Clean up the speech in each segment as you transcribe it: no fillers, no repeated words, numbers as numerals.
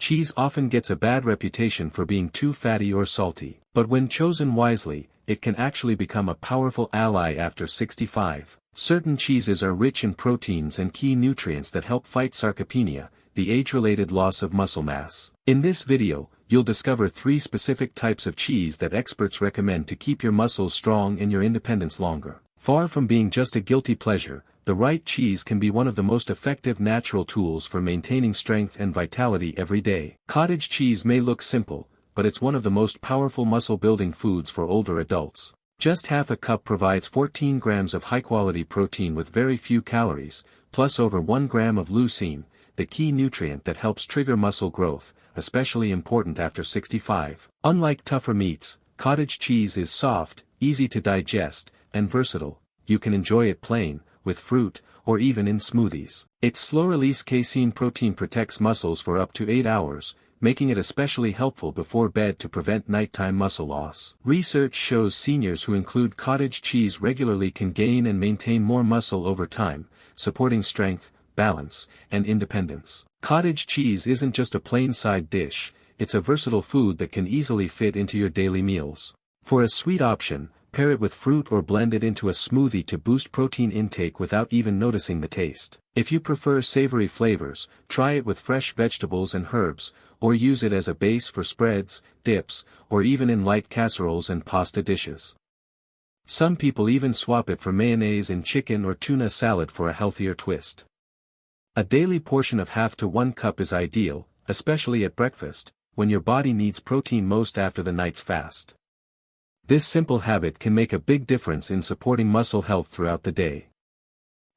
Cheese often gets a bad reputation for being too fatty or salty, but when chosen wisely, it can actually become a powerful ally after 65. Certain cheeses are rich in proteins and key nutrients that help fight sarcopenia, the age-related loss of muscle mass. In this video, you'll discover 3 specific types of cheese that experts recommend to keep your muscles strong and your independence longer. Far from being just a guilty pleasure, the right cheese can be one of the most effective natural tools for maintaining strength and vitality every day. Cottage cheese may look simple, but it's one of the most powerful muscle-building foods for older adults. Just half a cup provides 14 grams of high-quality protein with very few calories, plus over 1 gram of leucine, the key nutrient that helps trigger muscle growth, especially important after 65. Unlike tougher meats, cottage cheese is soft, easy to digest, and versatile. You can enjoy it plain, with fruit, or even in smoothies. Its slow-release casein protein protects muscles for up to 8 hours, making it especially helpful before bed to prevent nighttime muscle loss. Research shows seniors who include cottage cheese regularly can gain and maintain more muscle over time, supporting strength, balance, and independence. Cottage cheese isn't just a plain side dish, it's a versatile food that can easily fit into your daily meals. For a sweet option, pair it with fruit or blend it into a smoothie to boost protein intake without even noticing the taste. If you prefer savory flavors, try it with fresh vegetables and herbs, or use it as a base for spreads, dips, or even in light casseroles and pasta dishes. Some people even swap it for mayonnaise in chicken or tuna salad for a healthier twist. A daily portion of half to 1 cup is ideal, especially at breakfast, when your body needs protein most after the night's fast. This simple habit can make a big difference in supporting muscle health throughout the day.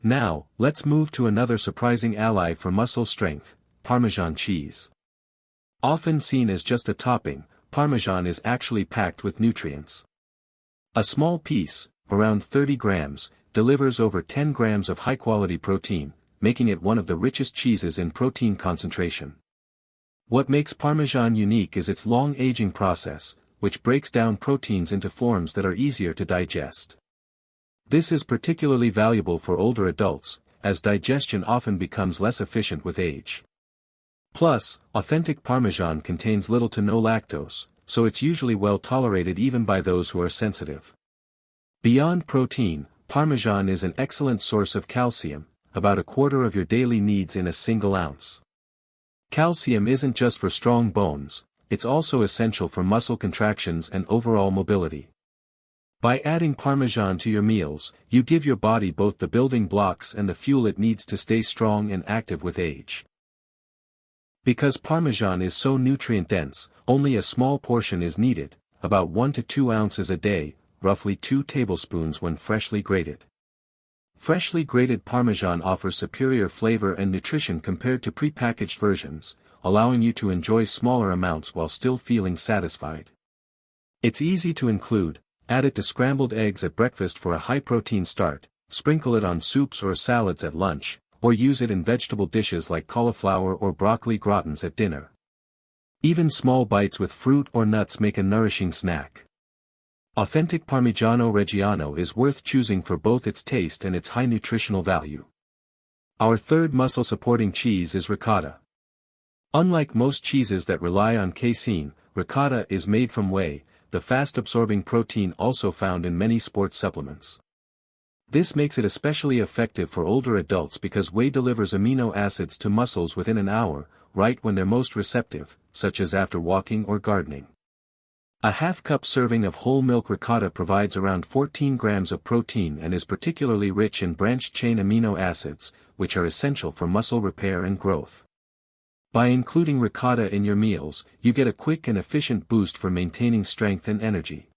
Now, let's move to another surprising ally for muscle strength, Parmesan cheese. Often seen as just a topping, Parmesan is actually packed with nutrients. A small piece, around 30 grams, delivers over 10 grams of high-quality protein, making it one of the richest cheeses in protein concentration. What makes Parmesan unique is its long aging process, which breaks down proteins into forms that are easier to digest. This is particularly valuable for older adults, as digestion often becomes less efficient with age. Plus, authentic Parmesan contains little to no lactose, so it's usually well tolerated even by those who are sensitive. Beyond protein, Parmesan is an excellent source of calcium, about a quarter of your daily needs in a single ounce. Calcium isn't just for strong bones, it's also essential for muscle contractions and overall mobility. By adding Parmesan to your meals, you give your body both the building blocks and the fuel it needs to stay strong and active with age. Because Parmesan is so nutrient-dense, only a small portion is needed, about 1 to 2 ounces a day, roughly 2 tablespoons when freshly grated. Freshly grated Parmesan offers superior flavor and nutrition compared to prepackaged versions, allowing you to enjoy smaller amounts while still feeling satisfied. It's easy to include. Add it to scrambled eggs at breakfast for a high-protein start, sprinkle it on soups or salads at lunch, or use it in vegetable dishes like cauliflower or broccoli gratins at dinner. Even small bites with fruit or nuts make a nourishing snack. Authentic Parmigiano Reggiano is worth choosing for both its taste and its high nutritional value. Our third muscle-supporting cheese is ricotta. Unlike most cheeses that rely on casein, ricotta is made from whey, the fast-absorbing protein also found in many sports supplements. This makes it especially effective for older adults because whey delivers amino acids to muscles within an hour, right when they're most receptive, such as after walking or gardening. A half-cup serving of whole milk ricotta provides around 14 grams of protein and is particularly rich in branched-chain amino acids, which are essential for muscle repair and growth. By including ricotta in your meals, you get a quick and efficient boost for maintaining strength and energy.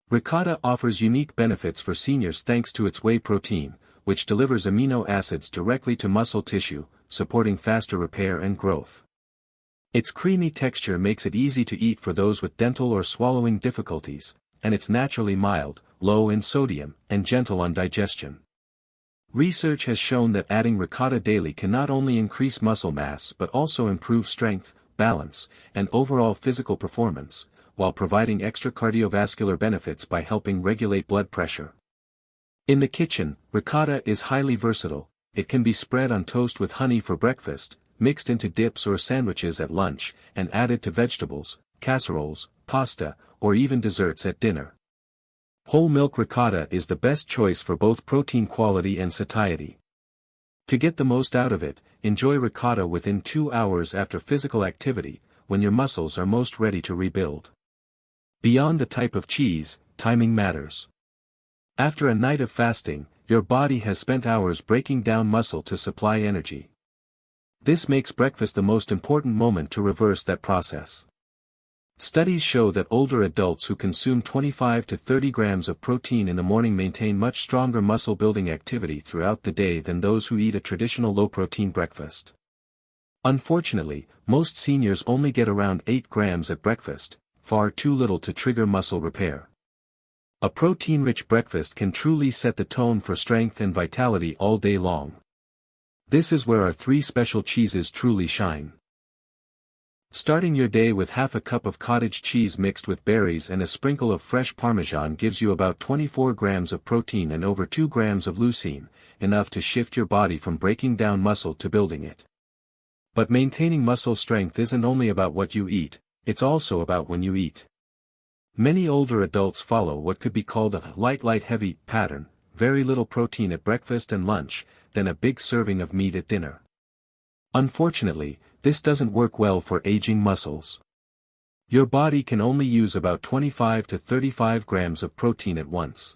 Ricotta offers unique benefits for seniors thanks to its whey protein, which delivers amino acids directly to muscle tissue, supporting faster repair and growth. Its creamy texture makes it easy to eat for those with dental or swallowing difficulties, and it's naturally mild, low in sodium, and gentle on digestion. Research has shown that adding ricotta daily can not only increase muscle mass but also improve strength, balance, and overall physical performance, while providing extra cardiovascular benefits by helping regulate blood pressure. In the kitchen, ricotta is highly versatile. It can be spread on toast with honey for breakfast, mixed into dips or sandwiches at lunch, and added to vegetables, casseroles, pasta, or even desserts at dinner. Whole milk ricotta is the best choice for both protein quality and satiety. To get the most out of it, enjoy ricotta within 2 hours after physical activity, when your muscles are most ready to rebuild. Beyond the type of cheese, timing matters. After a night of fasting, your body has spent hours breaking down muscle to supply energy. This makes breakfast the most important moment to reverse that process. Studies show that older adults who consume 25 to 30 grams of protein in the morning maintain much stronger muscle-building activity throughout the day than those who eat a traditional low-protein breakfast. Unfortunately, most seniors only get around 8 grams at breakfast, far too little to trigger muscle repair. A protein-rich breakfast can truly set the tone for strength and vitality all day long. This is where our 3 special cheeses truly shine. Starting your day with half a cup of cottage cheese mixed with berries and a sprinkle of fresh Parmesan gives you about 24 grams of protein and over 2 grams of leucine, enough to shift your body from breaking down muscle to building it. But maintaining muscle strength isn't only about what you eat, it's also about when you eat. Many older adults follow what could be called a light-heavy pattern, very little protein at breakfast and lunch, then a big serving of meat at dinner. Unfortunately, this doesn't work well for aging muscles. Your body can only use about 25 to 35 grams of protein at once.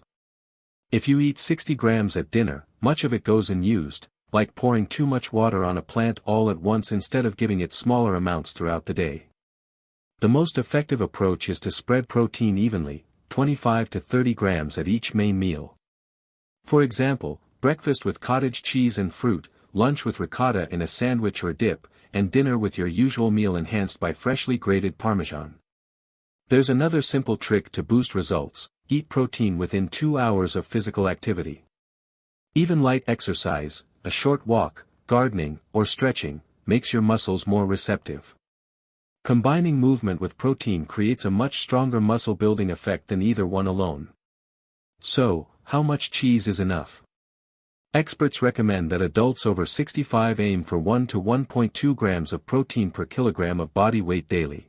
If you eat 60 grams at dinner, much of it goes unused, like pouring too much water on a plant all at once instead of giving it smaller amounts throughout the day. The most effective approach is to spread protein evenly, 25 to 30 grams at each main meal. For example, breakfast with cottage cheese and fruit, lunch with ricotta in a sandwich or dip, and dinner with your usual meal enhanced by freshly grated Parmesan. There's another simple trick to boost results: eat protein within 2 hours of physical activity. Even light exercise, a short walk, gardening, or stretching, makes your muscles more receptive. Combining movement with protein creates a much stronger muscle-building effect than either one alone. So, how much cheese is enough? Experts recommend that adults over 65 aim for 1 to 1.2 grams of protein per kilogram of body weight daily.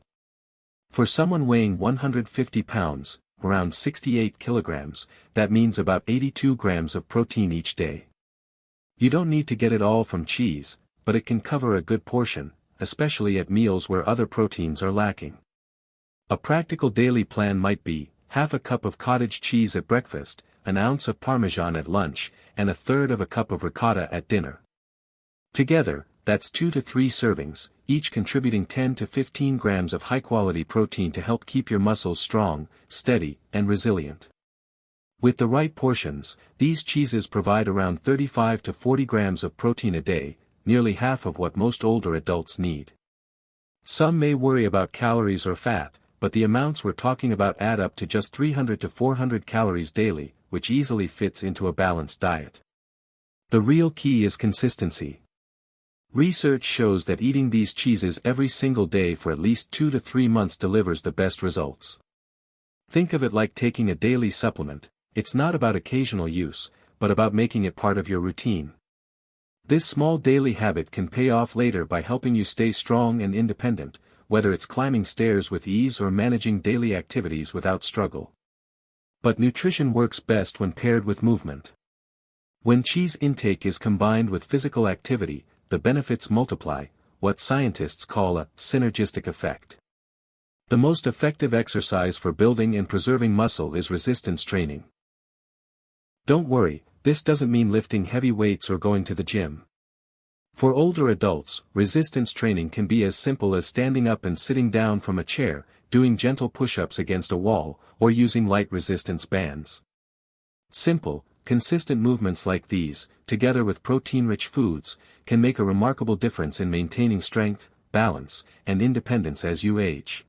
For someone weighing 150 pounds, around 68 kilograms, that means about 82 grams of protein each day. You don't need to get it all from cheese, but it can cover a good portion, especially at meals where other proteins are lacking. A practical daily plan might be: half a cup of cottage cheese at breakfast, an ounce of Parmesan at lunch, and a third of a cup of ricotta at dinner. Together, that's 2 to 3 servings, each contributing 10 to 15 grams of high-quality protein to help keep your muscles strong, steady, and resilient. With the right portions, these cheeses provide around 35 to 40 grams of protein a day, nearly half of what most older adults need. Some may worry about calories or fat, but the amounts we're talking about add up to just 300 to 400 calories daily, which easily fits into a balanced diet. The real key is consistency. Research shows that eating these cheeses every single day for at least 2 to 3 months delivers the best results. Think of it like taking a daily supplement. It's not about occasional use, but about making it part of your routine. This small daily habit can pay off later by helping you stay strong and independent, whether it's climbing stairs with ease or managing daily activities without struggle. But nutrition works best when paired with movement. When cheese intake is combined with physical activity, the benefits multiply, what scientists call a synergistic effect. The most effective exercise for building and preserving muscle is resistance training. Don't worry, this doesn't mean lifting heavy weights or going to the gym. For older adults, resistance training can be as simple as standing up and sitting down from a chair, doing gentle push-ups against a wall, or using light resistance bands. Simple, consistent movements like these, together with protein-rich foods, can make a remarkable difference in maintaining strength, balance, and independence as you age.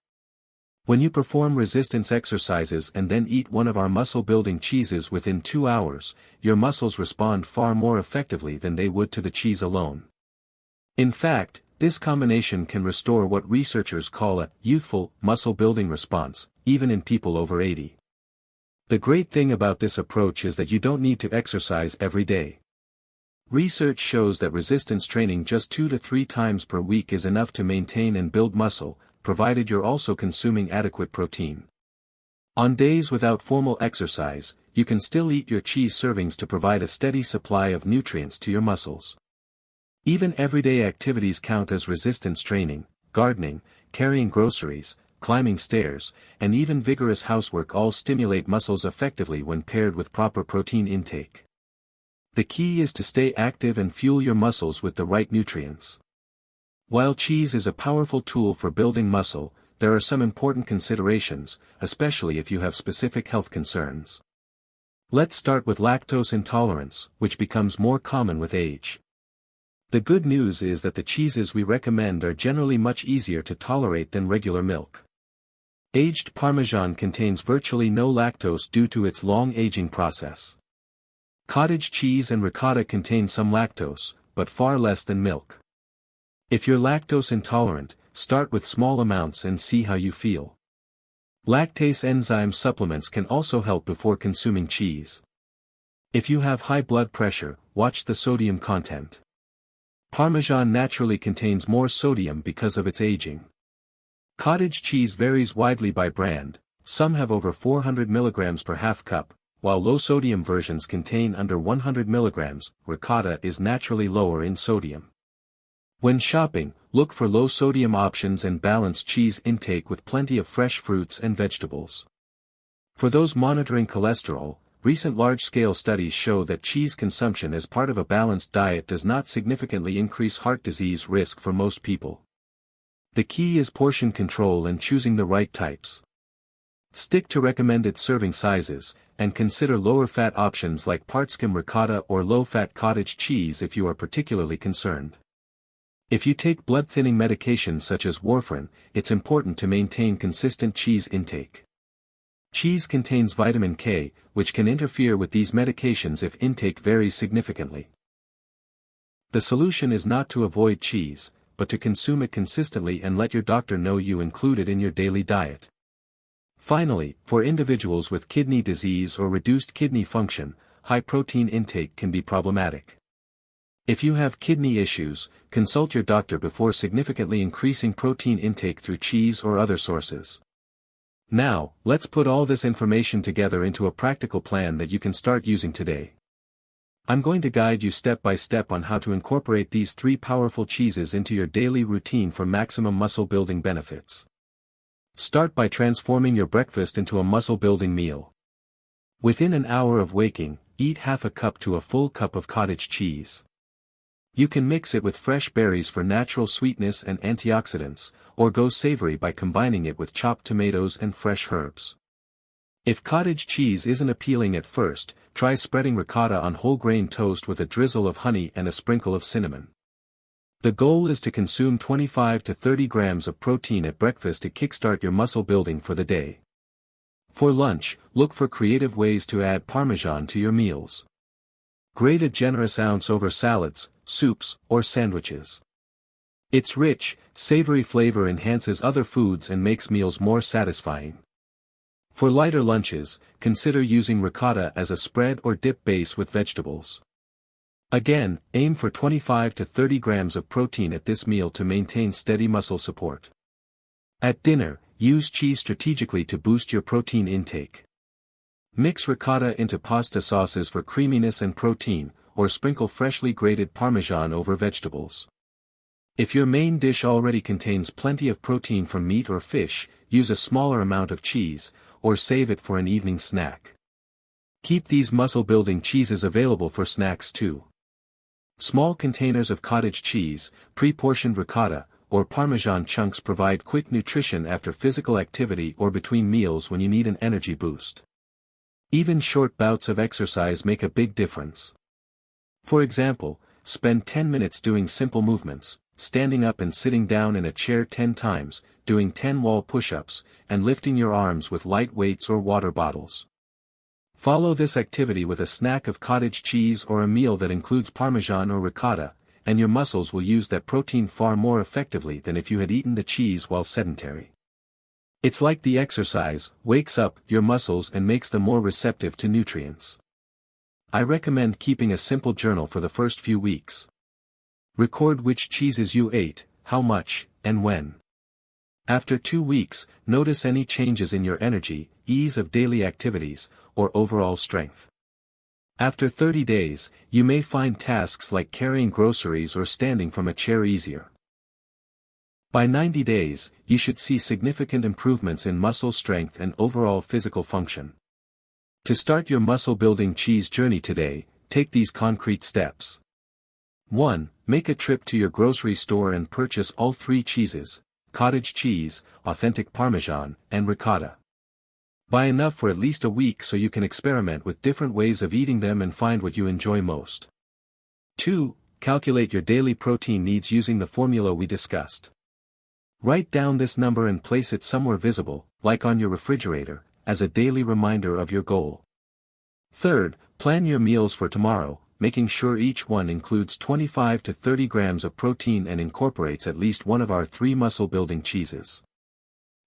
When you perform resistance exercises and then eat one of our muscle-building cheeses within 2 hours, your muscles respond far more effectively than they would to the cheese alone. In fact, this combination can restore what researchers call a youthful, muscle-building response, even in people over 80. The great thing about this approach is that you don't need to exercise every day. Research shows that resistance training just 2 to 3 times per week is enough to maintain and build muscle, provided you're also consuming adequate protein. On days without formal exercise, you can still eat your cheese servings to provide a steady supply of nutrients to your muscles. Even everyday activities count as resistance training: gardening, carrying groceries, climbing stairs, and even vigorous housework all stimulate muscles effectively when paired with proper protein intake. The key is to stay active and fuel your muscles with the right nutrients. While cheese is a powerful tool for building muscle, there are some important considerations, especially if you have specific health concerns. Let's start with lactose intolerance, which becomes more common with age. The good news is that the cheeses we recommend are generally much easier to tolerate than regular milk. Aged Parmesan contains virtually no lactose due to its long aging process. Cottage cheese and ricotta contain some lactose, but far less than milk. If you're lactose intolerant, start with small amounts and see how you feel. Lactase enzyme supplements can also help before consuming cheese. If you have high blood pressure, watch the sodium content. Parmesan naturally contains more sodium because of its aging. Cottage cheese varies widely by brand. Some have over 400 mg per half cup, while low-sodium versions contain under 100 mg. Ricotta is naturally lower in sodium. When shopping, look for low-sodium options and balance cheese intake with plenty of fresh fruits and vegetables. For those monitoring cholesterol, recent large-scale studies show that cheese consumption as part of a balanced diet does not significantly increase heart disease risk for most people. The key is portion control and choosing the right types. Stick to recommended serving sizes, and consider lower-fat options like part-skim ricotta or low-fat cottage cheese if you are particularly concerned. If you take blood-thinning medications such as warfarin, it's important to maintain consistent cheese intake. Cheese contains vitamin K, which can interfere with these medications if intake varies significantly. The solution is not to avoid cheese, but to consume it consistently and let your doctor know you include it in your daily diet. Finally, for individuals with kidney disease or reduced kidney function, high protein intake can be problematic. If you have kidney issues, consult your doctor before significantly increasing protein intake through cheese or other sources. Now, let's put all this information together into a practical plan that you can start using today. I'm going to guide you step by step on how to incorporate these 3 powerful cheeses into your daily routine for maximum muscle-building benefits. Start by transforming your breakfast into a muscle-building meal. Within an hour of waking, eat half a cup to a full cup of cottage cheese. You can mix it with fresh berries for natural sweetness and antioxidants, or go savory by combining it with chopped tomatoes and fresh herbs. If cottage cheese isn't appealing at first, try spreading ricotta on whole grain toast with a drizzle of honey and a sprinkle of cinnamon. The goal is to consume 25 to 30 grams of protein at breakfast to kickstart your muscle building for the day. For lunch, look for creative ways to add Parmesan to your meals. Grate a generous ounce over salads, soups, or sandwiches. Its rich, savory flavor enhances other foods and makes meals more satisfying. For lighter lunches, consider using ricotta as a spread or dip base with vegetables. Again, aim for 25 to 30 grams of protein at this meal to maintain steady muscle support. At dinner, use cheese strategically to boost your protein intake. Mix ricotta into pasta sauces for creaminess and protein, or sprinkle freshly grated Parmesan over vegetables. If your main dish already contains plenty of protein from meat or fish, use a smaller amount of cheese, or save it for an evening snack. Keep these muscle-building cheeses available for snacks too. Small containers of cottage cheese, pre-portioned ricotta, or Parmesan chunks provide quick nutrition after physical activity or between meals when you need an energy boost. Even short bouts of exercise make a big difference. For example, spend 10 minutes doing simple movements, standing up and sitting down in a chair 10 times, doing 10 wall push-ups, and lifting your arms with light weights or water bottles. Follow this activity with a snack of cottage cheese or a meal that includes Parmesan or ricotta, and your muscles will use that protein far more effectively than if you had eaten the cheese while sedentary. It's like the exercise wakes up your muscles and makes them more receptive to nutrients. I recommend keeping a simple journal for the first few weeks. Record which cheeses you ate, how much, and when. After 2 weeks, notice any changes in your energy, ease of daily activities, or overall strength. After 30 days, you may find tasks like carrying groceries or standing from a chair easier. By 90 days, you should see significant improvements in muscle strength and overall physical function. To start your muscle-building cheese journey today, take these concrete steps. 1. Make a trip to your grocery store and purchase all 3 cheeses: cottage cheese, authentic Parmesan, and ricotta. Buy enough for at least a week so you can experiment with different ways of eating them and find what you enjoy most. 2. Calculate your daily protein needs using the formula we discussed. Write down this number and place it somewhere visible, like on your refrigerator, as a daily reminder of your goal. 3. Plan your meals for tomorrow, making sure each one includes 25 to 30 grams of protein and incorporates at least one of our 3 muscle-building cheeses.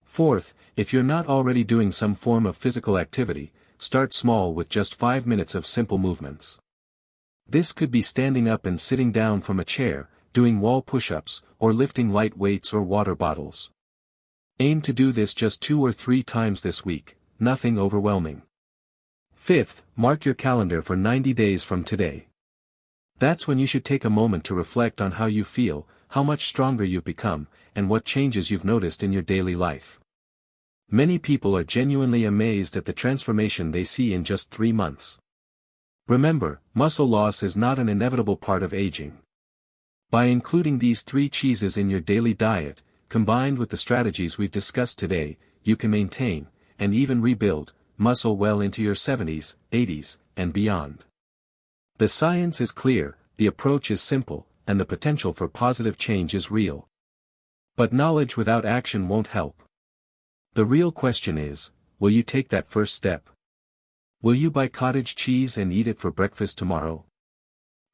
4. If you're not already doing some form of physical activity, start small with just 5 minutes of simple movements. This could be standing up and sitting down from a chair, doing wall push-ups, or lifting light weights or water bottles. Aim to do this just 2 or 3 times this week, nothing overwhelming. 5. Mark your calendar for 90 days from today. That's when you should take a moment to reflect on how you feel, how much stronger you've become, and what changes you've noticed in your daily life. Many people are genuinely amazed at the transformation they see in just 3 months. Remember, muscle loss is not an inevitable part of aging. By including these 3 cheeses in your daily diet, combined with the strategies we've discussed today, you can maintain, and even rebuild, muscle well into your 70s, 80s, and beyond. The science is clear, the approach is simple, and the potential for positive change is real. But knowledge without action won't help. The real question is, will you take that first step? Will you buy cottage cheese and eat it for breakfast tomorrow?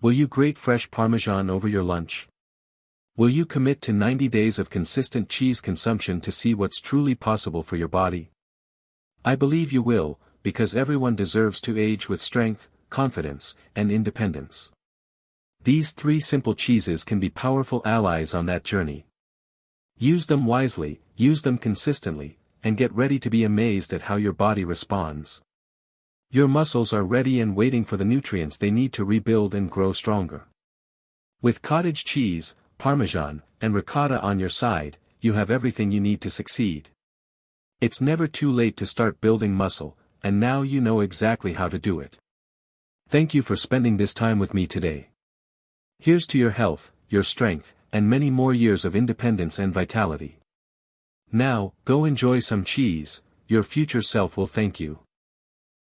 Will you grate fresh Parmesan over your lunch? Will you commit to 90 days of consistent cheese consumption to see what's truly possible for your body? I believe you will, because everyone deserves to age with strength, confidence, and independence. These 3 simple cheeses can be powerful allies on that journey. Use them wisely, use them consistently, and get ready to be amazed at how your body responds. Your muscles are ready and waiting for the nutrients they need to rebuild and grow stronger. With cottage cheese, Parmesan, and ricotta on your side, you have everything you need to succeed. It's never too late to start building muscle, and now you know exactly how to do it. Thank you for spending this time with me today. Here's to your health, your strength, and many more years of independence and vitality. Now, go enjoy some cheese, your future self will thank you.